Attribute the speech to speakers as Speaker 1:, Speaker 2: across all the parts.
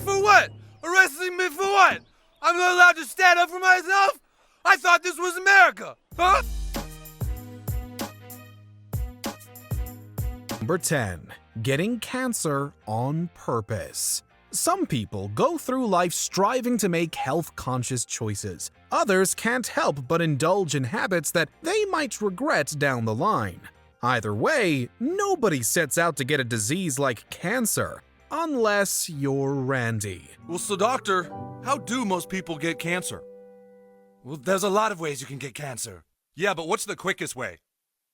Speaker 1: for what? Arresting me for what? I'm not allowed to stand up for myself? I thought this was America, huh?
Speaker 2: Number 10. Getting cancer on purpose. Some people go through life striving to make health-conscious choices. Others can't help but indulge in habits that they might regret down the line. Either way, nobody sets out to get a disease like cancer, unless you're Randy.
Speaker 1: Well, so doctor, how do most people get cancer? Well, there's a lot of ways you can get cancer. Yeah, but what's the quickest way?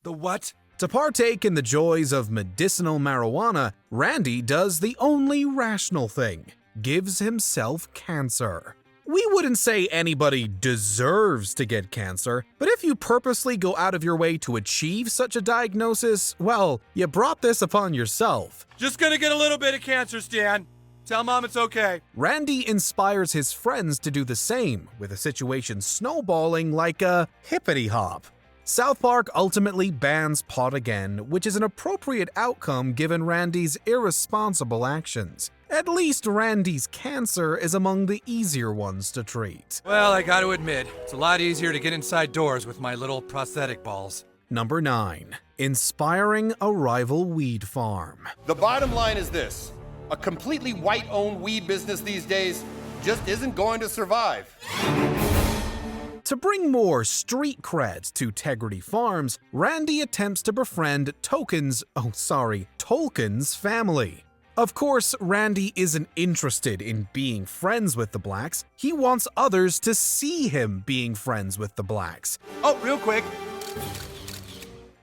Speaker 1: The what?
Speaker 2: To partake in the joys of medicinal marijuana, Randy does the only rational thing: gives himself cancer. We wouldn't say anybody deserves to get cancer, but if you purposely go out of your way to achieve such a diagnosis, well, you brought this upon yourself.
Speaker 1: Just gonna get a little bit of cancer, Stan. Tell Mom it's okay.
Speaker 2: Randy inspires his friends to do the same, with the situation snowballing like a hippity hop. South Park ultimately bans pot again, which is an appropriate outcome given Randy's irresponsible actions. At least Randy's cancer is among the easier ones to treat.
Speaker 1: Well, I gotta admit, it's a lot easier to get inside doors with my little prosthetic balls.
Speaker 2: Number 9. Inspiring a rival weed farm.
Speaker 3: The bottom line is this: a completely white-owned weed business these days just isn't going to survive.
Speaker 2: To bring more street creds to Tegrity Farms, Randy attempts to befriend Tolkien's family. Of course, Randy isn't interested in being friends with the blacks. He wants others to see him being friends with the blacks.
Speaker 1: Oh, real quick.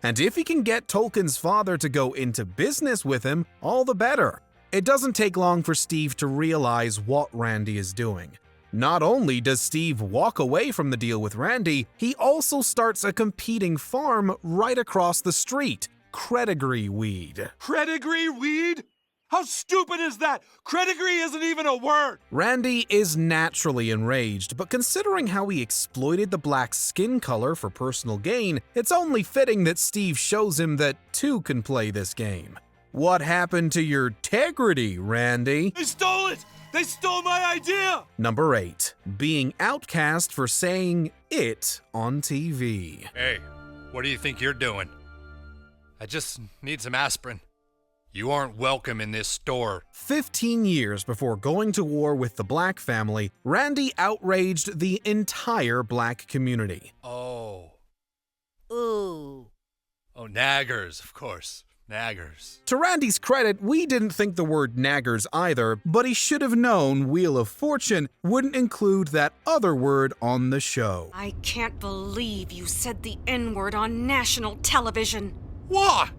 Speaker 2: And if he can get Tolkien's father to go into business with him, all the better. It doesn't take long for Steve to realize what Randy is doing. Not only does Steve walk away from the deal with Randy, he also starts a competing farm right across the street, Credigree Weed.
Speaker 1: Credigree weed? How stupid is that? Credigree isn't even a word!
Speaker 2: Randy is naturally enraged, but considering how he exploited the black skin color for personal gain, it's only fitting that Steve shows him that two can play this game. What happened to your integrity, Randy?
Speaker 1: They stole it! They stole my idea!
Speaker 2: Number 8. Being outcast for saying it on TV.
Speaker 1: Hey, what do you think you're doing? I just need some aspirin. You aren't welcome in this store.
Speaker 2: 15 years before going to war with the black family, Randy outraged the entire black community.
Speaker 1: Oh.
Speaker 4: Ooh.
Speaker 1: Oh, naggers, of course. Naggers.
Speaker 2: To Randy's credit, we didn't think the word naggers either, but he should have known Wheel of Fortune wouldn't include that other word on the show.
Speaker 4: I can't believe you said the N-word on national television.
Speaker 1: What?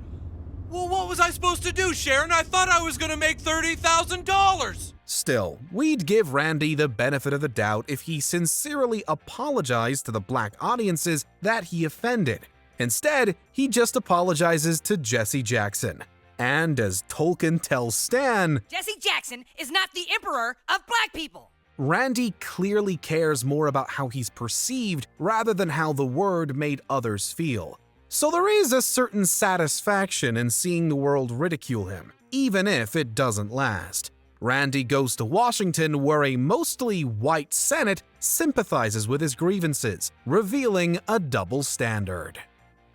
Speaker 1: Well, what was I supposed to do, Sharon? I thought I was gonna make $30,000.
Speaker 2: Still, we'd give Randy the benefit of the doubt if he sincerely apologized to the black audiences that he offended. Instead, he just apologizes to Jesse Jackson. And as Tolkien tells Stan,
Speaker 4: Jesse Jackson is not the emperor of black people.
Speaker 2: Randy clearly cares more about how he's perceived rather than how the word made others feel. So there is a certain satisfaction in seeing the world ridicule him, even if it doesn't last. Randy goes to Washington, where a mostly white Senate sympathizes with his grievances, revealing a double standard.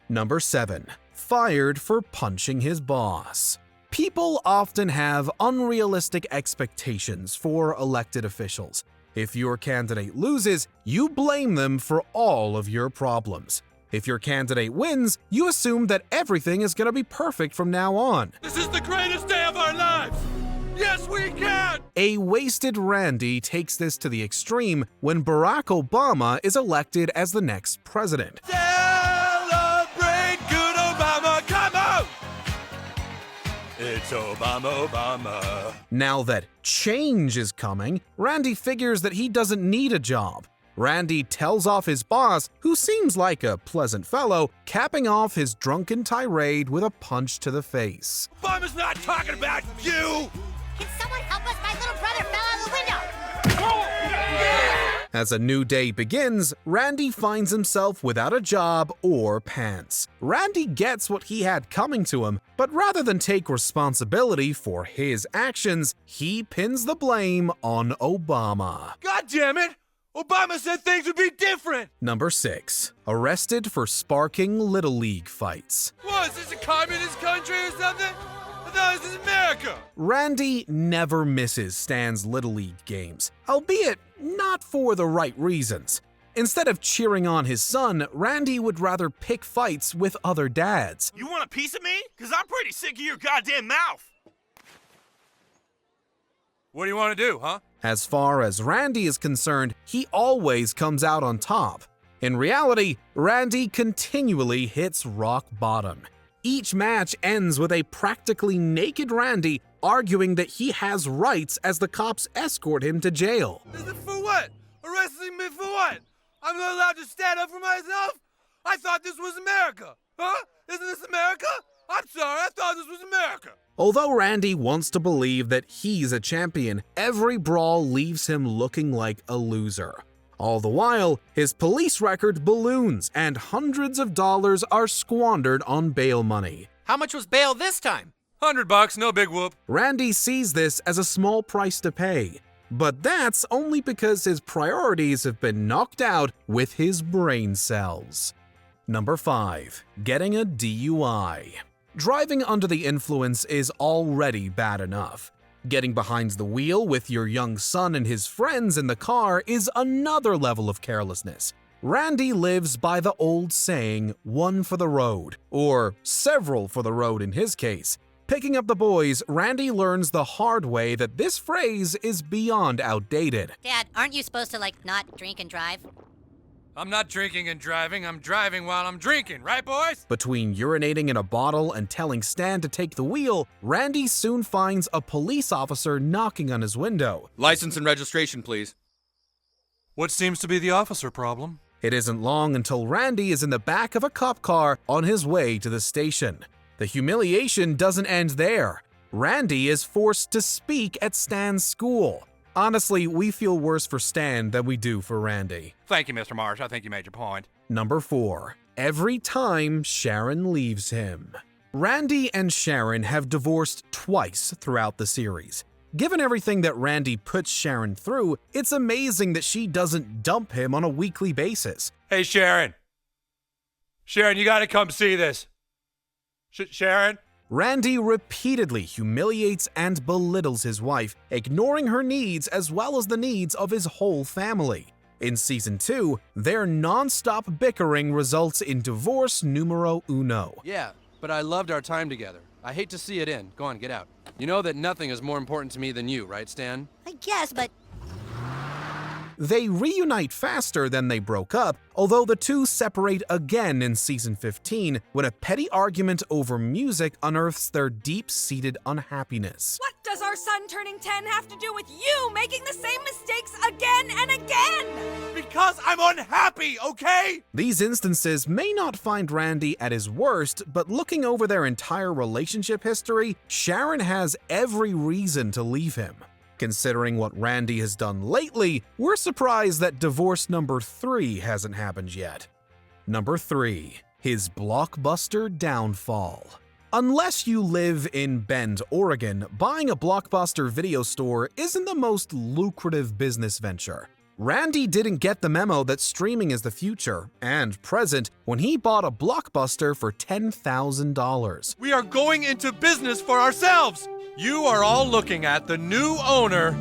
Speaker 2: Number 7. Fired for punching his boss. People often have unrealistic expectations for elected officials. If your candidate loses, you blame them for all of your problems. If your candidate wins, you assume that everything is going to be perfect from now on.
Speaker 1: This is the greatest day of our lives! Yes, we can!
Speaker 2: A wasted Randy takes this to the extreme when Barack Obama is elected as the next president.
Speaker 1: Celebrate good Obama, come on! It's Obama, Obama.
Speaker 2: Now that change is coming, Randy figures that he doesn't need a job. Randy tells off his boss, who seems like a pleasant fellow, capping off his drunken tirade with a punch to the face.
Speaker 1: Obama's not talking about you!
Speaker 5: Can someone help us? My little brother fell out of the window!
Speaker 2: As a new day begins, Randy finds himself without a job or pants. Randy gets what he had coming to him, but rather than take responsibility for his actions, he pins the blame on Obama.
Speaker 1: God damn it! Obama said things would be different!
Speaker 2: Number 6. Arrested for sparking Little League fights.
Speaker 1: What, is this a communist country or something? I thought this was America!
Speaker 2: Randy never misses Stan's Little League games, albeit not for the right reasons. Instead of cheering on his son, Randy would rather pick fights with other dads.
Speaker 5: You want a piece of me? Because I'm pretty sick of your goddamn mouth.
Speaker 1: What do you want to do, huh?
Speaker 2: As far as Randy is concerned, he always comes out on top. In reality, Randy continually hits rock bottom. Each match ends with a practically naked Randy arguing that he has rights as the cops escort him to jail.
Speaker 1: Is it for what? Arresting me for what? I'm not allowed to stand up for myself? I thought this was America. Huh? Isn't this America? I'm sorry, I thought this was America.
Speaker 2: Although Randy wants to believe that he's a champion, every brawl leaves him looking like a loser. All the while, his police record balloons and hundreds of dollars are squandered on bail money.
Speaker 6: How much was bail this time?
Speaker 1: $100, no big whoop.
Speaker 2: Randy sees this as a small price to pay, but that's only because his priorities have been knocked out with his brain cells. Number 5. Getting a DUI. Driving under the influence is already bad enough. Getting behind the wheel with your young son and his friends in the car is another level of carelessness. Randy lives by the old saying, one for the road, or several for the road in his case. Picking up the boys, Randy learns the hard way that this phrase is beyond outdated.
Speaker 7: Dad, aren't you supposed to, not drink and drive?
Speaker 1: I'm not drinking and driving, I'm driving while I'm drinking, right boys?
Speaker 2: Between urinating in a bottle and telling Stan to take the wheel, Randy soon finds a police officer knocking on his window.
Speaker 3: License and registration, please.
Speaker 1: What seems to be the officer problem?
Speaker 2: It isn't long until Randy is in the back of a cop car on his way to the station. The humiliation doesn't end there. Randy is forced to speak at Stan's school. Honestly, we feel worse for Stan than we do for Randy.
Speaker 1: Thank you, Mr. Marsh. I think you made your point.
Speaker 2: Number 4. Every time Sharon leaves him. Randy and Sharon have divorced twice throughout the series. Given everything that Randy puts Sharon through, it's amazing that she doesn't dump him on a weekly basis.
Speaker 1: Hey, Sharon. Sharon, you gotta come see this. Sharon?
Speaker 2: Randy repeatedly humiliates and belittles his wife, ignoring her needs as well as the needs of his whole family. In Season 2, their non-stop bickering results in divorce numero uno.
Speaker 8: Yeah, but I loved our time together. I hate to see it end. Go on, get out. You know that nothing is more important to me than you, right, Stan?
Speaker 7: I guess, but
Speaker 2: They reunite faster than they broke up, although the two separate again in Season 15 when a petty argument over music unearths their deep-seated unhappiness.
Speaker 4: What does our son turning 10 have to do with you making the same mistakes again and again?
Speaker 1: Because I'm unhappy, okay?
Speaker 2: These instances may not find Randy at his worst, but looking over their entire relationship history, Sharon has every reason to leave him. Considering what Randy has done lately, we're surprised that divorce number 3 hasn't happened yet. Number 3. His Blockbuster downfall. Unless you live in Bend, Oregon, buying a Blockbuster video store isn't the most lucrative business venture. Randy didn't get the memo that streaming is the future and present when he bought a Blockbuster for $10,000.
Speaker 1: We are going into business for ourselves. You are all looking at the new owner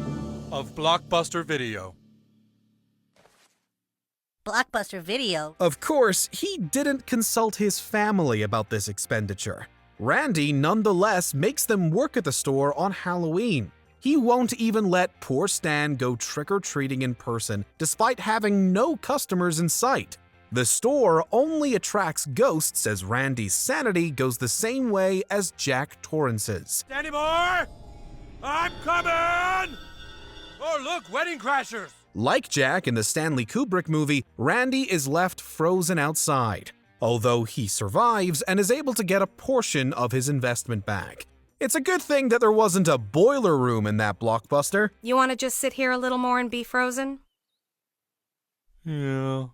Speaker 1: of Blockbuster Video.
Speaker 7: Blockbuster Video?
Speaker 2: Of course, he didn't consult his family about this expenditure. Randy nonetheless makes them work at the store on Halloween. He won't even let poor Stan go trick-or-treating in person, despite having no customers in sight. The store only attracts ghosts as Randy's sanity goes the same way as Jack Torrance's.
Speaker 1: Danny boy! I'm coming! Oh, look, wedding crashers!
Speaker 2: Like Jack in the Stanley Kubrick movie, Randy is left frozen outside, although he survives and is able to get a portion of his investment back. It's a good thing that there wasn't a boiler room in that Blockbuster.
Speaker 4: You want to just sit here a little more and be frozen?
Speaker 1: Yeah.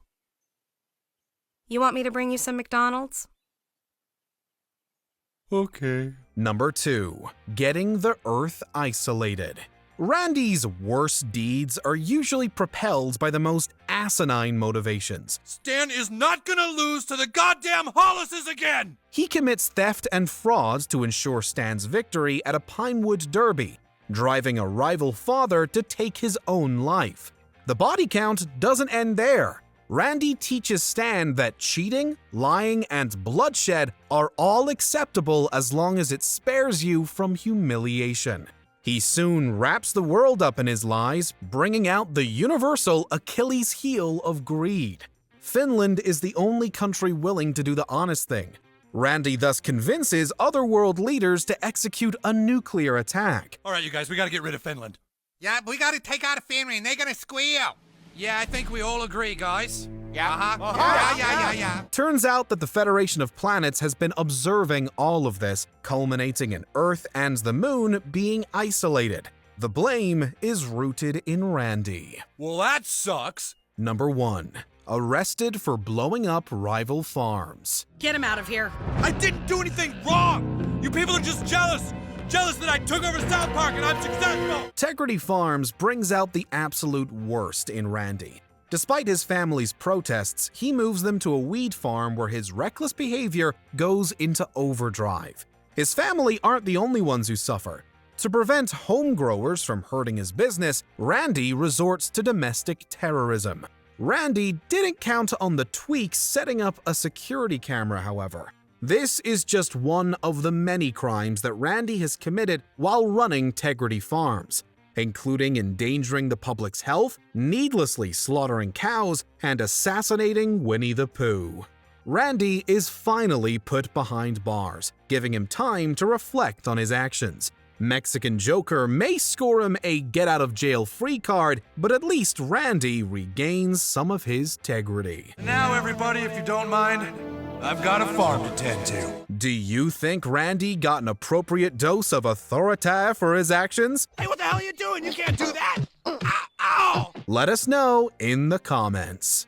Speaker 4: You want me to bring you some McDonald's?
Speaker 1: Okay.
Speaker 2: Number 2. Getting the Earth isolated. Randy's worst deeds are usually propelled by the most asinine motivations.
Speaker 1: Stan is not gonna lose to the goddamn Hollises again!
Speaker 2: He commits theft and fraud to ensure Stan's victory at a Pinewood Derby, driving a rival father to take his own life. The body count doesn't end there. Randy teaches Stan that cheating, lying, and bloodshed are all acceptable as long as it spares you from humiliation. He soon wraps the world up in his lies, bringing out the universal Achilles heel of greed. Finland is the only country willing to do the honest thing. Randy thus convinces other world leaders to execute a nuclear attack.
Speaker 1: All right, you guys, we gotta get rid of Finland.
Speaker 6: Yeah, we gotta take out a family and they're gonna squeal.
Speaker 8: Yeah, I think we all agree, guys.
Speaker 6: Yeah. Yeah.
Speaker 2: Turns out that the Federation of Planets has been observing all of this, culminating in Earth and the Moon being isolated. The blame is rooted in Randy.
Speaker 1: Well, that sucks.
Speaker 2: Number 1. Arrested for blowing up rival farms.
Speaker 4: Get him out of here.
Speaker 1: I didn't do anything wrong! You people are just jealous! Jealous that I took over South Park and I'm successful!
Speaker 2: Tegrity Farms brings out the absolute worst in Randy. Despite his family's protests, he moves them to a weed farm where his reckless behavior goes into overdrive. His family aren't the only ones who suffer. To prevent home growers from hurting his business, Randy resorts to domestic terrorism. Randy didn't count on the tweaks setting up a security camera, however. This is just one of the many crimes that Randy has committed while running Tegrity Farms, including endangering the public's health, needlessly slaughtering cows, and assassinating Winnie the Pooh. Randy is finally put behind bars, giving him time to reflect on his actions. Mexican Joker may score him a get-out-of-jail-free card, but at least Randy regains some of his integrity.
Speaker 1: Now, everybody, if you don't mind, I've got a farm to tend to.
Speaker 2: Do you think Randy got an appropriate dose of authority for his actions?
Speaker 5: Hey, what the hell are you doing? You can't do that! Ow!
Speaker 2: Let us know in the comments.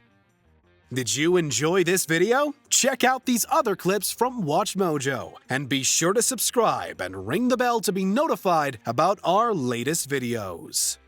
Speaker 2: Did you enjoy this video? Check out these other clips from WatchMojo, and be sure to subscribe and ring the bell to be notified about our latest videos.